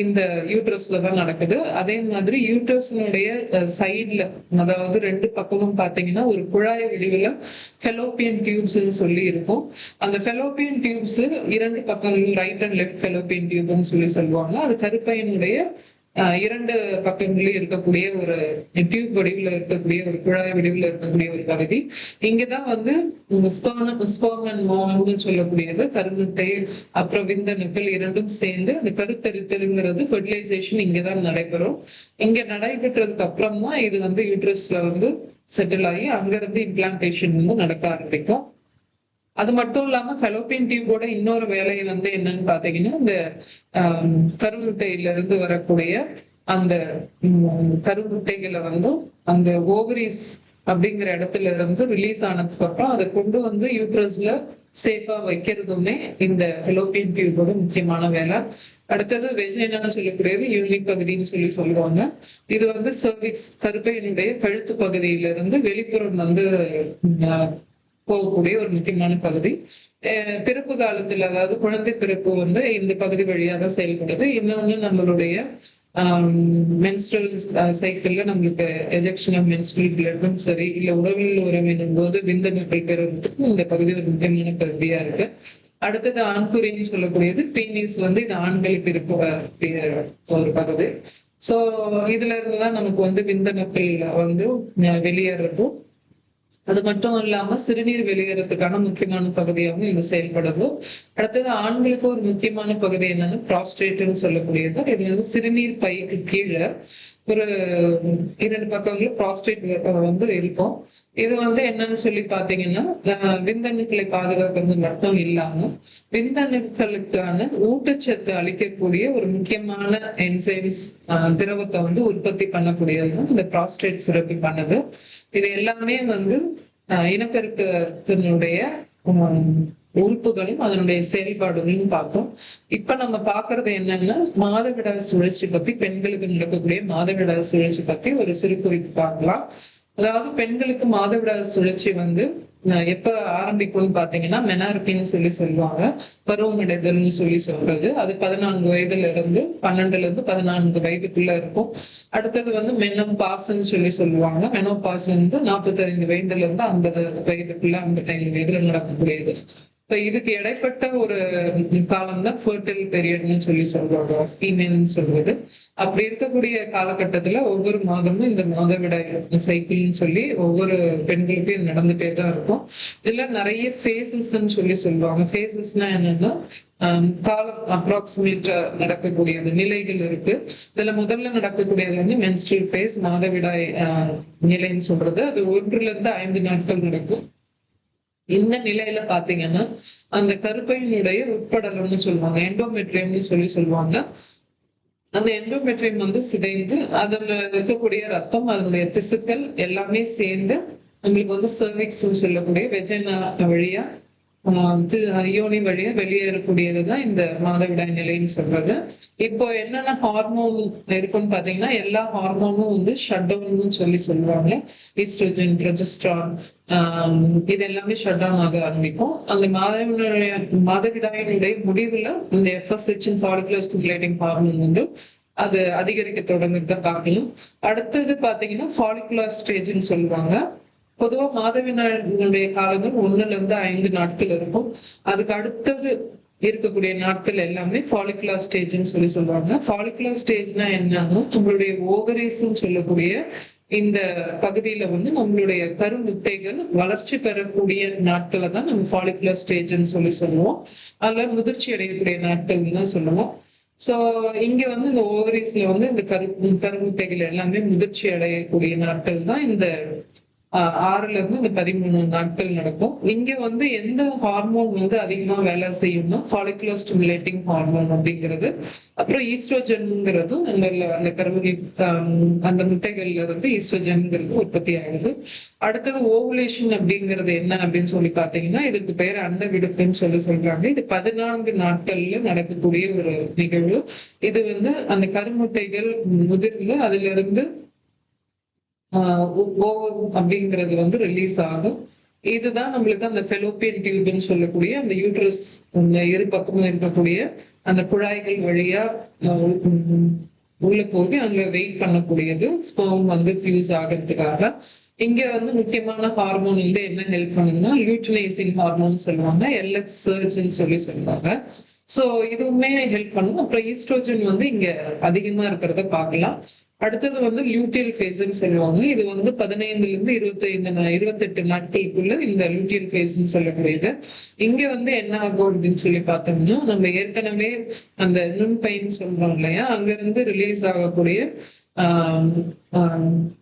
இந்த யூட்ரஸ்ல தான் நடக்குது. அதே மாதிரி யூட்ரஸினுடைய சைட்ல, அதாவது ரெண்டு பக்கமும் பாத்தீங்கன்னா ஒரு குழாய் வடிவுல ஃபெலோப்பியன் டியூப்ஸ் சொல்லி இருக்கும். அந்த ஃபெலோப்பியன் டியூப்ஸ் இரண்டு பக்கங்களும் ரைட் அண்ட் லெஃப்ட் ஃபெலோப்பியன் டியூப்னு சொல்லி சொல்லுவாங்க. அது கருப்பையினுடைய இரண்டு பக்கங்களிலும் இருக்கக்கூடிய ஒரு டியூப் வடிவில் இருக்கக்கூடிய ஒரு குழாய் வடிவில் இருக்கக்கூடிய ஒரு பகுதி. இங்கதான் வந்து ஸ்பெர்ம் அண்ட் ஓவம்னு சொல்லக்கூடியது கருமுட்டை அப்புறம் விந்தணுக்கள் இரண்டும் சேர்ந்து அந்த கருத்தரித்தலுங்கிறது ஃபெர்டிலைசேஷன் இங்கதான் நடைபெறும். இங்க நடைபெற்றதுக்கு அப்புறம் தான் இது வந்து யூட்ரஸ்ல வந்து செட்டில் ஆகி அங்கிருந்து இம்ப்ளான்டேஷன் வந்து நடக்க ஆரம்பிக்கும். அது மட்டும் இல்லாம ஃபெலோப்பியன் டியூபோட இன்னொரு வேலை வந்து என்னன்னு பாத்தீங்கன்னா இந்த கருமுட்டையில இருந்து வரக்கூடிய அந்த கருமுட்டைகளை வந்து அந்த ஓவரிஸ் அப்படிங்கிற இடத்துல இருந்து ரிலீஸ் ஆனதுக்கு அப்புறம் அதை கொண்டு வந்து யூட்ரஸ்ல சேஃபா வைக்கிறதுமே இந்த ஃபெலோப்பியன் டியூபோட முக்கியமான வேலை. அடுத்தது வெஜைனான்னு சொல்லக்கூடியது யூனிக் பகுதின்னு சொல்லி சொல்லுவாங்க. இது வந்து சர்விக்ஸ் கருப்பையினுடைய கழுத்து பகுதியில இருந்து வெளிப்புறம் வந்து போகக்கூடிய ஒரு முக்கியமான பகுதி. பிறப்பு காலத்துல அதாவது குழந்தை பிறப்பு வந்து இந்த பகுதி வழியா தான் செயல்படுது. இன்னொன்னு நம்மளுடைய மென்ஸ்ட்ரல் சைக்கிள்ல நம்மளுக்கு எஜெக்ஷன் ஆஃப் மென்ஸ்ட்ரல் பிளட்டும் சரி இல்ல உடலில் உறவினும் போது விந்தணுக்கள் பெறுவதற்கும் இந்த பகுதி ஒரு முக்கியமான பகுதியா இருக்கு. அடுத்தது ஆண்குறின்னு சொல்லக்கூடியது பீனிஸ் வந்து இது ஆண்களுக்கு இருக்க ஒரு பகுதி. சோ இதுல இருந்துதான் நமக்கு வந்து விந்தணுக்கள் வந்து வெளியேறதும் அது மட்டும் இல்லாம சிறுநீர் வெளியேறதுக்கான முக்கியமான பகுதியாகவும் இது செயல்படுது. அடுத்தது ஆண்களுக்கு ஒரு முக்கியமான பகுதி என்னன்னா ப்ராஸ்டேட்னு சொல்லக்கூடியது. இது வந்து சிறுநீர் பைக்கு கீழே ஒரு இரண்டு பக்கங்களும் ப்ராஸ்டேட் வந்து இருக்கும். இது வந்து என்னன்னு சொல்லி பாத்தீங்கன்னா விந்தணுக்களை பாதுகாக்கிறது மட்டும் இல்லாம விந்தணுக்களுக்கான ஊட்டச்சத்து அளிக்கக்கூடிய ஒரு முக்கியமான என்சைம்ஸ் திரவத்தை வந்து உற்பத்தி பண்ணக்கூடியது இந்த ப்ராஸ்டேட் சுரப்பி பண்ணுது. இது எல்லாமே வந்து இனப்பெருக்கத்தினுடைய உறுப்புகளும் அதனுடைய செயல்பாடுகளும் பார்த்தோம். இப்ப நம்ம பாக்குறது என்னன்னா மாதவிடாய் சுழற்சி பத்தி, பெண்களுக்கு நடக்கக்கூடிய மாதவிடாய் சுழற்சி பத்தி ஒரு சிறு குறிப்பு பார்க்கலாம். அதாவது பெண்களுக்கு மாதவிடாய் சுழற்சி வந்து எப்ப ஆரம்பிக்கும்னு பாத்தீங்கன்னா மெனார்கின்னு சொல்லி சொல்லுவாங்க, பருவமடைதல்னு சொல்லி சொல்றது. அது 14 வயதுல இருந்து 12ல இருந்து 14 வயதுக்குள்ள இருக்கும். அடுத்தது வந்து மெனோபாஸ்ன்னு சொல்லி சொல்லுவாங்க. மெனோபாஸ் வந்து 45 வயதுல இருந்து 50 வயதுக்குள்ள 55 வயதுல நடக்கக்கூடியது. இப்ப இதுக்கு இடைப்பட்ட ஒரு காலம் தான் ஃபர்டைல் பீரியட்னு சொல்லி சொல்றாங்க, ஃபீமேல்னு சொல்றது. அப்படி இருக்கக்கூடிய காலகட்டத்துல ஒவ்வொரு மாதமும் இந்த மாதவிடாய் சைக்கிள்னு சொல்லி ஒவ்வொரு பெண்களுக்கும் இது நடந்துட்டே தான் இருக்கும். இதுல நிறைய ஃபேசஸ்ன்னு சொல்லி சொல்லுவாங்க. ஃபேசஸ்னா என்னன்னா காலம் அப்ராக்சிமேட் நடக்கக்கூடிய நிலைகள் இருக்கு. இதுல முதல்ல நடக்கக்கூடியது வந்து மென்ஸ்ட்ரல் ஃபேஸ், மாதவிடாய் நிலைன்னு சொல்றது. அது 1 to 5 நாட்கள் நடக்கும். இந்த நிலையில பாத்தீங்கன்னா அந்த கருப்பையினுடைய உட்படலம்னு சொல்லுவாங்க, எண்டோமெட்ரியம்னு சொல்லி சொல்லுவாங்க. அந்த எண்டோமெட்ரியம் வந்து சிதைந்து அதுல இருக்கக்கூடிய ரத்தம், அதனுடைய திசுக்கள் எல்லாமே சேர்ந்து நம்மளுக்கு வந்து சர்விக்ஸ்ன்னு சொல்லக்கூடிய வெஜைனா வழியா இது யோனி வழியா வெளியேறக்கூடியதுதான் இந்த மாதவிடாய் நிலைன்னு சொல்றது. இப்போ என்னென்ன ஹார்மோன் இருக்குன்னு பாத்தீங்கன்னா எல்லா ஹார்மோனும் வந்து ஷட் டவுன் சொல்லி சொல்லுவாங்க. ஈஸ்ட்ரோஜன், ப்ரொஜெஸ்ட்ரான், இது எல்லாமே ஷட் டவுன் ஆக ஆரம்பிக்கும். அந்த மாதவிடாயினுடைய முடிவுல இந்த FSH ஃபாலிகுலர் ஸ்டிமுலேட்டிங் ஹார்மோன் வந்து அது அதிகரிக்க தொடர்ந்து பார்க்கலாம். அடுத்தது பாத்தீங்கன்னா ஃபாலிகுலர் ஸ்டேஜ்னு சொல்லுவாங்க. பொதுவா மாதவிடாயினுடைய காலங்கள் 1 to 5 நாட்கள் இருக்கும். அதுக்கு அடுத்தது இருக்கக்கூடிய நாட்கள் எல்லாமே ஃபாலிகுலர் ஸ்டேஜ்னு சொல்லுவாங்க. ஃபாலிகுலர் ஸ்டேஜ்னா என்னன்னா நம்மளுடைய ஓவரீஸ்ன்னு சொல்லக்கூடிய இந்த பகுதியில வந்து நம்மளுடைய கருமுட்டைகள் வளர்ச்சி பெறக்கூடிய நாட்களை தான் நம்ம ஃபாலிகுலர் ஸ்டேஜ்னு சொல்லுவோம். அதுல முதிர்ச்சி அடையக்கூடிய நாட்கள் தான் சொல்லுவோம். சோ இங்க வந்து இந்த ஓவரீஸ்ல வந்து இந்த கருமுட்டைகள் எல்லாமே முதிர்ச்சி அடையக்கூடிய நாட்கள் தான் இந்த 6 to 13 நாட்கள் நடக்கும். இங்க வந்து எந்த ஹார்மோன் வந்து அதிகமா வேலை செய்யும்னா ஃபாலிகுலர் ஸ்டிமுலேட்டிங் ஹார்மோன் அப்படிங்கிறது, அப்புறம் ஈஸ்ட்ரோஜன்ங்கிறதும் அந்த கருவி அந்த முட்டைகள்ல இருந்து ஈஸ்ட்ரோஜன்ங்கிறது உற்பத்தி ஆகுது. அடுத்தது ஓவுலேஷன் அப்படிங்கிறது என்ன அப்படின்னு சொல்லி பாத்தீங்கன்னா இதுக்கு பேர் அண்ட விடுப்புன்னு சொல்றாங்க. இது 14 நாட்கள்ல நடக்கக்கூடிய ஒரு நிகழ்வு. இது வந்து அந்த கருமுட்டைகள் முதிர்ந்து அதுல இருந்து அப்படிங்கிறது வந்து ரிலீஸ் ஆகும். இதுதான் நம்மளுக்கு அந்த ஃபெலோப்பியன் டியூப்னு சொல்லக்கூடிய அந்த யூட்ரஸ் இரு பக்கமும் இருக்கக்கூடிய அந்த குழாய்கள் வழியா உள்ள போய் அங்க வெயிட் பண்ணக்கூடியது ஸ்பெர்ம் வந்து ஃபியூஸ் ஆகிறதுக்காக. இங்க வந்து முக்கியமான ஹார்மோன் வந்து என்ன ஹெல்ப் பண்ணுதுன்னா லியூட்டினைசிங் ஹார்மோன் சொல்லுவாங்க, LH சர்ஜ்னு சொல்லுவாங்க. சோ இதுவுமே ஹெல்ப் பண்ணும். அப்புறம் ஈஸ்ட்ரோஜன் வந்து இங்க அதிகமா இருக்கிறத பார்க்கலாம். அடுத்தது வந்து லியூட்டியல் ஃபேஸ்ன்னு சொல்லுவாங்க. இது வந்து 15 to 28 நாட்களுக்குள்ள இந்த லியூட்டியல் ஃபேஸ்ன்னு சொல்லக்கூடியது. இங்க வந்து என்ன ஆகும் அப்படின்னு சொல்லி பார்த்தோம்னா நம்ம ஏற்கனவே அந்த நுண்பைன்னு சொல்றோம் இல்லையா, அங்க இருந்து ரிலீஸ் ஆகக்கூடிய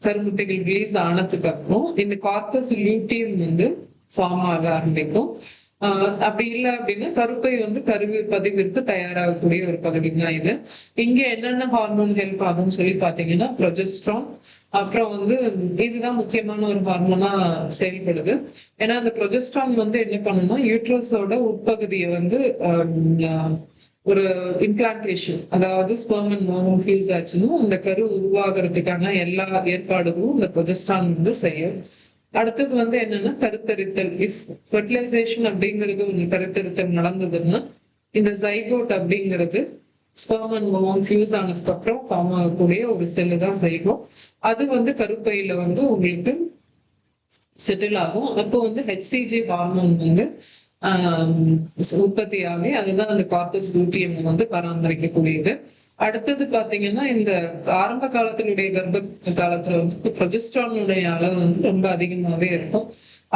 கருமுட்டைகள் ரிலீஸ் ஆனதுக்கு அப்புறம் இந்த கார்பஸ் லியூட்டியம் வந்து ஃபார்ம் ஆக ஆரம்பிக்கும். அப்படி இல்லை அப்படின்னா கருப்பை வந்து கருவி பதிவிற்கு தயாராகக்கூடிய ஒரு பகுதி தான் இது. இங்க என்னென்ன ஹார்மோன் ஹெல்ப் ஆகும்னு சொல்லி பாத்தீங்கன்னா ப்ரொஜெஸ்ட்ரான், அப்புறம் வந்து இதுதான் முக்கியமான ஒரு ஹார்மோனா செயல்படுது. ஏன்னா அந்த ப்ரொஜெஸ்ட்ரான் வந்து என்ன பண்ணுன்னா யூட்ரஸோட உட்பகுதியை வந்து ஒரு இம்ப்ளான்டேஷன், அதாவது ஸ்பெர்ம் அண்ட் ஓவம் ஃபியூஸ் ஆச்சுன்னா அந்த கரு உருவாகிறதுக்கான எல்லா ஏற்பாடுகளும் இந்த ப்ரொஜெஸ்ட்ரான் வந்து செய்யும். அடுத்தது வந்து என்னன்னா கருத்தரித்தல். இஃப் ஃபெர்டிலைசேஷன் அப்படிங்கிறது ஒண்ணு கருத்தரித்தல் நடந்ததுன்னா இந்த ஜைகோட் அப்படிங்கிறது ஸ்பெர்ம் அண்ட் ஓவம் ஃபியூஸ் ஆனதுக்கு அப்புறம் ஃபார்ம் ஆகக்கூடிய ஒரு செல்லு தான் ஜைகோட். அது வந்து கருப்பையில வந்து உங்களுக்கு செட்டில் ஆகும். அப்போ வந்து HCG ஹார்மோன் வந்து உற்பத்தி ஆகி அதுதான் அந்த கார்பஸ் லூட்டியம் வந்து பராமரிக்கக்கூடியது. அடுத்தது பாத்தீங்கன்னா இந்த ஆரம்ப காலத்தினுடைய கர்ப்ப காலத்துல வந்து ப்ரொஜெஸ்ட்ரானுடைய அளவு வந்து ரொம்ப அதிகமாவே இருக்கும்.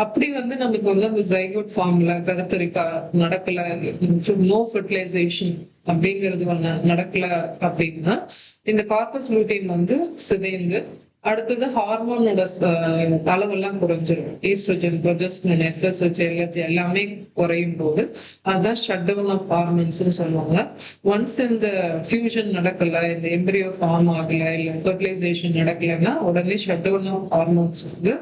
அப்படி வந்து நமக்கு வந்து அந்த ஜைகோட் ஃபார்ம்ல கருத்தரிக்கா நடக்கல, நோ ஃபெர்டிலைசேஷன் அப்படிங்கிறது ஒண்ணு நடக்கல அப்படின்னா இந்த கார்பஸ் லூட்டியம் வந்து சிதைந்து அடுத்தது ஹார்மோனோட அளவெல்லாம் குறைஞ்சிடும். ஈஸ்ட்ரோஜன், ப்ரொஜெஸ்ட்ரான், FSH, LH எல்லாமே குறையும் போது அதுதான் ஷட் டவுன் ஆஃப் ஹார்மோன்ஸ் சொல்லுவாங்க. ஒன்ஸ் இந்த ஃபியூஷன் நடக்கல, இந்த எம்பிரியோ ஃபார்ம் ஆகல, இல்ல ஃபெர்டிலைசேஷன் நடக்கலைன்னா உடனே ஷட் டவுன் ஆஃப் ஹார்மோன்ஸ் வந்து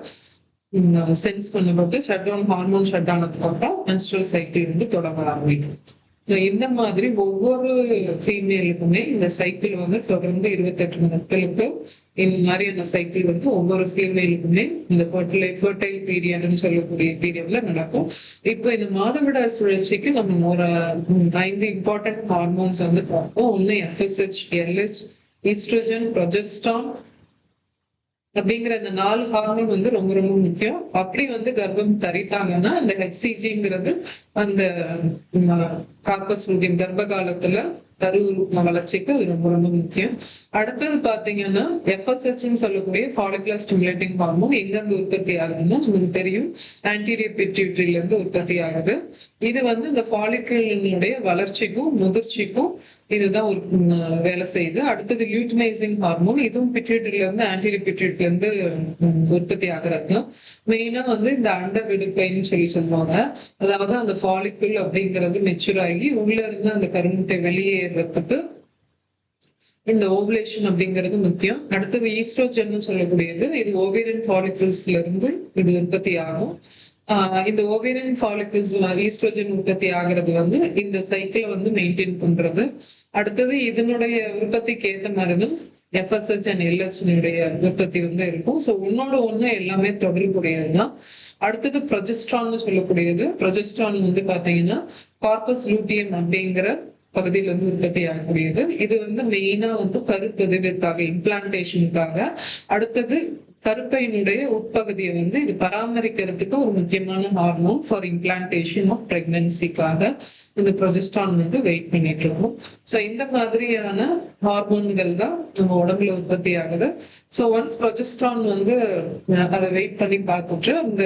சென்ஸ் பண்ணப்பட்டு ஷட் டவுன் ஹார்மோன் ஷட் ஆனதுக்கு அப்புறம் மென்ஸ்ட்ரல் சைக்கிள் வந்து தொடங்க ஆரம்பிக்கும். இந்த மாதிரி ஒவ்வொரு ஃபீமேலுக்குமே இந்த சைக்கிள் வந்து தொடர்ந்து 28 நாட்களுக்கு இந்த மாதிரியான சைக்கிள் வந்து ஒவ்வொரு ஃபீமேலுக்குமே இந்த ஃபெர்டைல் பீரியட்னு சொல்லக்கூடிய பீரியட்ல நடக்கும். இப்போ இந்த மாதவிடாய் சுழற்சிக்கு நம்ம ஒரு 5 இம்பார்ட்டன்ட் ஹார்மோன்ஸ் வந்து பார்ப்போம். ஒண்ணு FSH, LH, ஈஸ்ட்ரோஜன், ப்ரொஜெஸ்ட்ரான் அப்படிங்கிற இந்த 4 ஹார்மோன் வந்து ரொம்ப ரொம்ப முக்கியம். அப்படி வந்து கர்ப்பம் தரித்தாங்கன்னா இந்த HCGங்கிறது அந்த கார்பஸ் லூட்டியம் கர்ப்ப காலத்துல கரு வளர்ச்சிக்கு அது ரொம்ப ரொம்ப முக்கியம். அடுத்தது பாத்தீங்கன்னா FSHன்னு சொல்லக்கூடிய ஃபாலிகுலர் ஸ்டிமுலேட்டிங் ஹார்மோன் எங்க இருந்து உற்பத்தி ஆகுதுன்னா நமக்கு தெரியும், ஆன்டீரியர் பிட்யூட்டரியில இருந்து உற்பத்தி ஆகுது. இது வந்து இந்த ஃபாலிகுலினுடைய வளர்ச்சிக்கும் முதிர்ச்சிக்கும் இதுதான் ஒரு வேலை செய்யுது. அடுத்தது லியூட்டினைசிங் ஹார்மோன், இதுவும் பிட்யூட்டரியில இருந்து ஆன்டீரியர் பிட்யூட்டரியில இருந்து உற்பத்தி ஆகுறது. மெயினா வந்து இந்த அண்ட விடுப்பைன்னு சொல்லுவாங்க. அதாவது அந்த ஃபாலிகுல் அப்படிங்கிறது மெச்சூர் ஆகி உள்ள இருந்து அந்த கருமுட்டை வெளியேறதுக்கு இந்த ஓவுலேஷன் அப்படிங்கிறது முக்கியம். அடுத்தது ஈஸ்ட்ரோஜன் சொல்லக்கூடியது, இது ஓவேரியன் ஃபாலிகல்ஸ்ல இருந்து இது உற்பத்தி ஆகும். இந்த ஓவேரியன் ஃபாலிகல்ஸ் ஈஸ்ட்ரோஜன் உற்பத்தி ஆகிறது வந்து இந்த சைக்கிளை வந்து மெயின்டைன் பண்றது. அடுத்தது இதனுடைய உற்பத்திக்கு ஏற்ற மாதிரிதான் எஃப்எஸ்ஹெச் அண்ட் எல்ஹெச்னுடைய உற்பத்தி வந்து இருக்கும். ஸோ ஒன்னோட ஒண்ணு எல்லாமே தொடர்புடையதுதான். அடுத்தது ப்ரொஜெஸ்ட்ரான் சொல்லக்கூடியது. ப்ரொஜெஸ்ட்ரான் வந்து பாத்தீங்கன்னா கார்பஸ் லூட்டியம் அப்படிங்கிற பகுதியில இருந்து உற்பத்தி ஆகக்கூடியது. இது வந்து மெயினா வந்து கருப்பதிவிற்காக, இம்ப்ளான்டேஷனுக்காக. அடுத்தது கருப்பையினுடைய உட்பகுதியை வந்து இது பராமரிக்கிறதுக்கு ஒரு முக்கியமான ஹார்மோன் ஃபார் இம்ப்ளான்டேஷன் ஆஃப் பிரெக்னன்சிக்காக இந்த ப்ரொஜெஸ்ட்ரான் வந்து வெயிட் பண்ணிட்டு இருக்கோம். ஸோ இந்த மாதிரியான ஹார்மோன்கள் தான் நம்ம உடம்புல உற்பத்தி ஆகுது. ஸோ ஒன்ஸ் ப்ரொஜெஸ்ட்ரான் வந்து அதை வெயிட் பண்ணி பார்த்துட்டு அந்த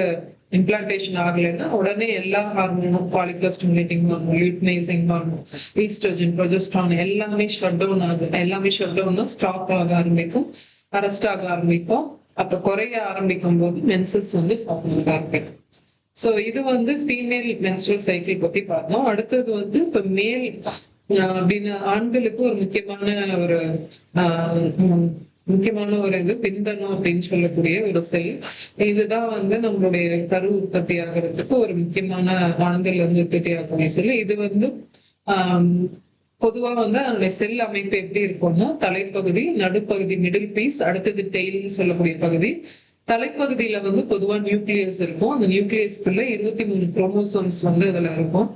இம்ப்ளான்டேஷன் ஆகலைன்னா உடனே எல்லா ஹார்மோனும், follicular stimulating hormone, luteinizing hormone, estrogen, progesterone எல்லாமே ஷட் டவுன் ஆகும். எல்லாமே ஷட் டவுன்னா ஸ்டாப் ஆக ஆரம்பிக்கும், அரெஸ்ட் ஆக ஆரம்பிக்கும். அப்ப குறைய ஆரம்பிக்கும் போது மென்சஸ் வந்து ஃபார்ம் ஆக ஆரம்பிக்கும். ஸோ இது வந்து ஃபீமேல் மென்ஸ்ட்ரல் சைக்கிள் பத்தி பார்த்தோம். அடுத்தது வந்து இப்ப மேல் அப்படின்னு ஆண்களுக்கு ஒரு முக்கியமான ஒரு இது விந்தணு அப்படின்னு சொல்லக்கூடிய ஒரு செல். இதுதான் வந்து நம்மளுடைய கரு உற்பத்தி ஆகிறதுக்கு ஒரு முக்கியமான ஆண்கள் வந்து உற்பத்தி ஆகக்கூடிய செல். இது வந்து பொதுவா வந்து அதனுடைய செல் அமைப்பு எப்படி இருக்கும்னா தலைப்பகுதி, நடுப்பகுதி மிடில் பீஸ், அடுத்தது டெய்ல்னு சொல்லக்கூடிய பகுதி. தலைப்பகுதியில வந்து பொதுவா நியூக்ளியஸ் இருக்கும். அந்த நியூக்ளியஸ்க்குள்ள 23 குரோமோசோம்ஸ் வந்து அதுல இருக்கும்.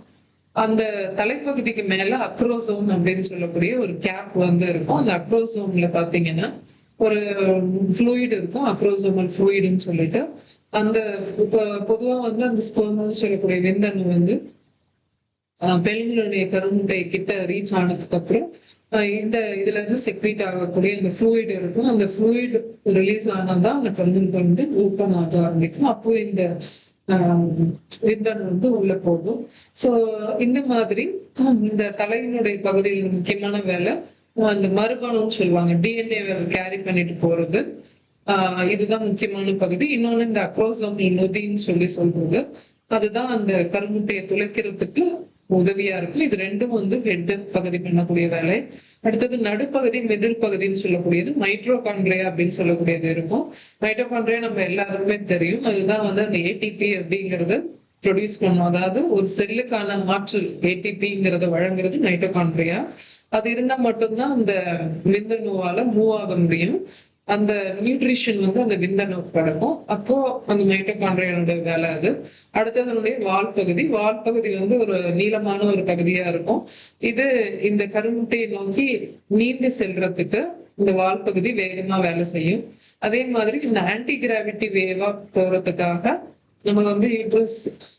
அந்த தலைப்பகுதிக்கு மேல அக்ரோசோம் அப்படின்னு சொல்லக்கூடிய ஒரு கேப் வந்து இருக்கும். அந்த அக்ரோசோம்ல பாத்தீங்கன்னா ஒரு ஃப்ளூயிட் இருக்கும், அக்ரோசோமல் ஃப்ளூயிட்னு சொல்லிட்டு. அந்த பொதுவா வந்து அந்த ஸ்பெர்ம்னு சொல்லக்கூடிய விந்தணு வந்து பெண்களுடைய கருமுட்டை கிட்ட ரீச் ஆனதுக்கு அப்புறம் இதுல இருந்து செக்ரீட் ஆகக்கூடிய அந்த ஃப்ளூயிட் இருக்கும். அந்த ஃப்ளூயிட் ரிலீஸ் ஆனாதான் அந்த கருமுட்டை வந்து ஓப்பன் ஆக ஆரம்பிக்கும். அப்போ இந்த விந்தணு வந்து உள்ள போகும். சோ இந்த மாதிரி இந்த தலையினுடைய பகுதியில் முக்கியமான வேலை அந்த மரபணுன்னு சொல்லுவாங்க, டிஎன்ஏ கேரி பண்ணிட்டு போறது. இதுதான் முக்கியமான பகுதி. இன்னொன்னு இந்த அக்ரோசோம் நொதின்னு சொல்றது, அதுதான் அந்த கருமுட்டையை துளைக்கிறதுக்கு உதவியா இருக்கும். இது ரெண்டும் வந்து ஹெட் பகுதி பண்ணக்கூடிய வேலை. அடுத்தது நடுப்பகுதி, மிடில் பகுதின்னு சொல்லக்கூடியது மைட்ரோகாண்ட்ரியா அப்படின்னு சொல்லக்கூடியது இருக்கும். மைட்ரோகாண்ட்ரியா நம்ம எல்லாருக்குமே தெரியும். அதுதான் வந்து அந்த ஏடிபி அப்படிங்கறது ப்ரொடியூஸ் பண்ணும். அதாவது ஒரு செல்லுக்கான ஆற்றல் ஏடிபிங்கிறத வழங்குறது மைட்டோகாண்ட்ரியா. அது இருந்தா மட்டும்தான் அந்த விந்தணுவால மூவ் ஆக முடியும். அந்த நியூட்ரிஷன் வந்து அந்த விந்தணு கிடக்கும். அப்போ அந்த மைட்டோகாண்ட்ரியானுடைய வேலை அது. அடுத்தது அதனுடைய வால் பகுதி வந்து ஒரு நீளமான ஒரு பகுதியா இருக்கும். இது இந்த கருமுட்டையை நோக்கி நீந்து செல்றதுக்கு இந்த வால் பகுதி வேகமா வேலை செய்யும். அதே மாதிரி இந்த ஆன்டி கிராவிட்டி வேவா போறதுக்காக நம்ம வந்து யூட்ரஸ்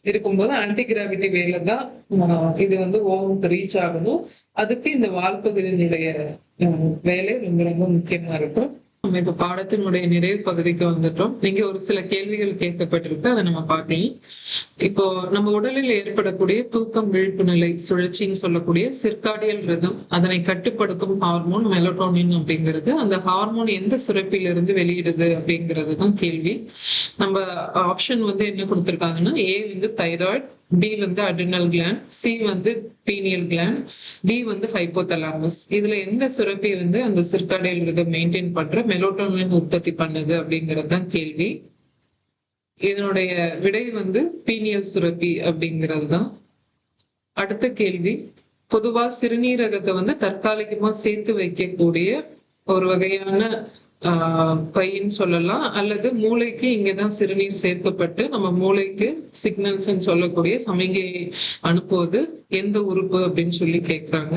இருக்கும்போது ஆன்டி கிராவிட்டி வேல தான் இது வந்து ஓவருக்கு ரீச் ஆகணும். அதுக்கு இந்த வால் பகுதியினுடைய வேலை ரொம்ப ரொம்ப முக்கியமா இருக்கும். நம்ம இப்ப பாடத்தினுடைய நிறைவு பகுதிக்கு வந்துட்டோம். நீங்க ஒரு சில கேள்விகள் கேட்கப்பட்டிருக்கு, அதை நம்ம பார்க்கலாம். இப்போ நம்ம உடலில் ஏற்படக்கூடிய தூக்கம், விழிப்பு நிலை, சுழற்சின்னு சொல்லக்கூடிய சிர்காடியல் ரிதம், அதனை கட்டுப்படுத்தும் ஹார்மோன் மெலட்டோனின் அப்படிங்கிறது. அந்த ஹார்மோன் எந்த சுரப்பிலிருந்து வெளியிடுது அப்படிங்கிறது தான் கேள்வி. நம்ம ஆப்ஷன் வந்து என்ன கொடுத்திருக்காங்கன்னா, ஏ வந்து தைராய்டு, பி வந்து அட்ரினல் கிளாண்ட், சி வந்து பீனியல் கிளாண்ட், டி வந்து ஹைப்போதலாமஸ். இதுல எந்த சுரப்பி வந்து அந்த சிர்காடியல் ரிதம் மெயின்டைன் பண்ற மெலட்டோனின் உற்பத்தி பண்ணுது அப்படிங்கிறது தான் கேள்வி. இதனுடைய விடை வந்து பீனியல் சுரப்பி அப்படிங்கிறது தான். அடுத்த கேள்வி, பொதுவா சிறுநீரகத்தை வந்து தற்காலிகமா சேர்த்து வைக்கக்கூடிய ஒரு வகையான பைன்னு சொல்லலாம், அல்லது மூளைக்கு இங்கதான் சிறுநீர் சேர்க்கப்பட்டு நம்ம மூளைக்கு சிக்னல்ஸ் சொல்லக்கூடிய சமிகையை அனுப்புவது எந்த உறுப்பு அப்படின்னு சொல்லி கேக்குறாங்க.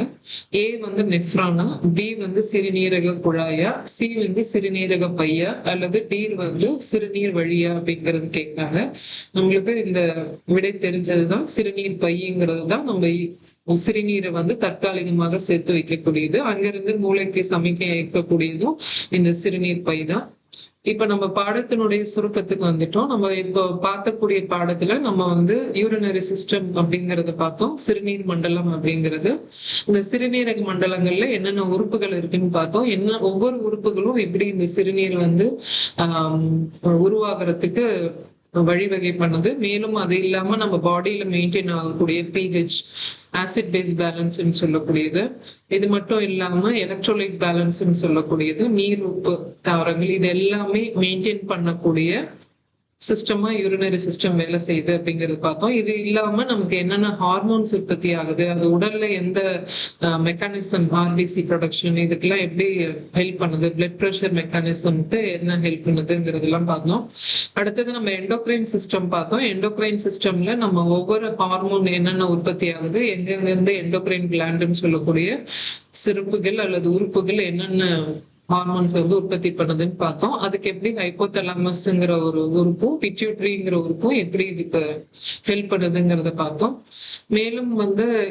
ஏ வந்து நெஃப்ரானா, பி வந்து சிறுநீரக குழாயா, சி வந்து சிறுநீரக பையா, அல்லது டி வந்து சிறுநீர் வழியா அப்படிங்கறது கேக்குறாங்க. நம்மளுக்கு இந்த விடை தெரிஞ்சதுதான் சிறுநீர் பைங்கிறது தான் நம்ம சிறுநீரை வந்து தற்காலிகமாக சேர்த்து வைக்கக்கூடியது. அங்கிருந்து மூளைக்கு சமிக்கை அயக்கக்கூடியதும் இந்த சிறுநீர் பை தான். இப்ப நம்ம பாடத்தினுடைய சுருக்கத்துக்கு வந்துட்டோம். நம்ம இப்போ பார்க்கக்கூடிய பாடத்துல நம்ம வந்து யூரினரி சிஸ்டம் அப்படிங்கறத பார்த்தோம், சிறுநீர் மண்டலம் அப்படிங்கிறது. இந்த சிறுநீரக மண்டலங்கள்ல என்னென்ன உறுப்புகள் இருக்குன்னு பார்த்தோம். ஒவ்வொரு உறுப்புகளும் எப்படி இந்த சிறுநீர் வந்து உருவாகிறதுக்கு வழிவகை பண்ணுது. மேலும் அது இல்லாம நம்ம பாடியில மெயின்டைன் ஆகக்கூடிய pH, ஆசிட் பேஸ் பேலன்ஸ்ன்னு சொல்லக்கூடியது, இது மட்டும் இல்லாம எலக்ட்ரோலைட் பேலன்ஸ்ன்னு சொல்லக்கூடியது, நீர் உப்பு தாவரங்கள், இது எல்லாமே மெயின்டைன் பண்ணக்கூடிய சிஸ்டமா யூரினரி சிஸ்டம் வேலை செய்யுது அப்படிங்கிறது பார்த்தோம். இது இல்லாம நமக்கு என்னென்ன ஹார்மோன்ஸ் உற்பத்தி ஆகுது, அது உடல்ல எந்த மெக்கானிசம், ஆர்பிசி ப்ரொடக்ஷன், இதுக்கெல்லாம் எப்படி ஹெல்ப் பண்ணுது, பிளட் ப்ரெஷர் மெக்கானிசம்க்கு என்ன ஹெல்ப் பண்ணுதுங்கிறதெல்லாம் பார்த்தோம். அடுத்தது நம்ம எண்டோக்ரைன் சிஸ்டம் பார்த்தோம். எண்டோக்ரைன் சிஸ்டம்ல நம்ம ஒவ்வொரு ஹார்மோன் என்னென்ன உற்பத்தி ஆகுது, எங்கெங்கிருந்து எண்டோக்ரைன் கிளாண்டுன்னு சொல்லக்கூடிய சிறப்புகள் அல்லது உறுப்புகள் என்னென்ன ஹார்மோன்ஸ் உற்பத்தி பண்ணுதுன்னு பார்த்தோம். அதுக்கு எப்படி ஹைப்போதலாமஸ்ங்கிற ஒரு உறுப்பும் பிட்யூட்டரிங்கிற உறுப்பும் எப்படி இதுக்கு ஹெல்ப் பண்ணுதுங்கிறத பார்த்தோம். மேலும்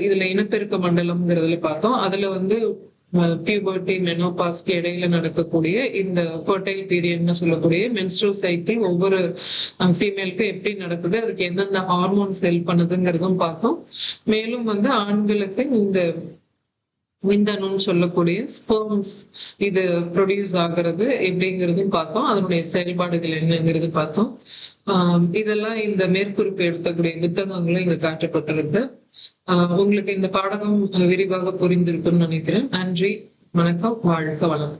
இதுல இனப்பெருக்க மண்டலம்ங்கிறதுல பார்த்தோம். அதுல பியூபர்ட்டி, மெனோபாஸ்க்கு இடையில நடக்கக்கூடிய இந்த ஃபர்டைல் பீரியட்னு சொல்லக்கூடிய மென்ஸ்ட்ரல் சைக்கிள் ஒவ்வொரு ஃபீமேலுக்கும் எப்படி நடக்குது, அதுக்கு எந்தெந்த ஹார்மோன்ஸ் ஹெல்ப் பண்ணுதுங்கிறதும் பார்த்தோம். மேலும் ஆண்களுக்கு இந்த விந்தணுன்னு சொல்லக்கூடிய ஸ்பெர்ம்ஸ் இது ப்ரொடியூஸ் ஆகிறது எப்படிங்கிறதும் பார்த்தோம். அதனுடைய செயல்பாடுகள் என்னங்கிறது பார்த்தோம். இதெல்லாம் இந்த மேற்குறிப்பு எடுத்தக்கூடிய புத்தகங்களும் இங்க காட்டப்பட்டிருக்கு. உங்களுக்கு இந்த பாடகம் விரிவாக புரிந்திருக்குன்னு நினைக்கிறேன். நன்றி, வணக்கம், வாழ்க வளம்.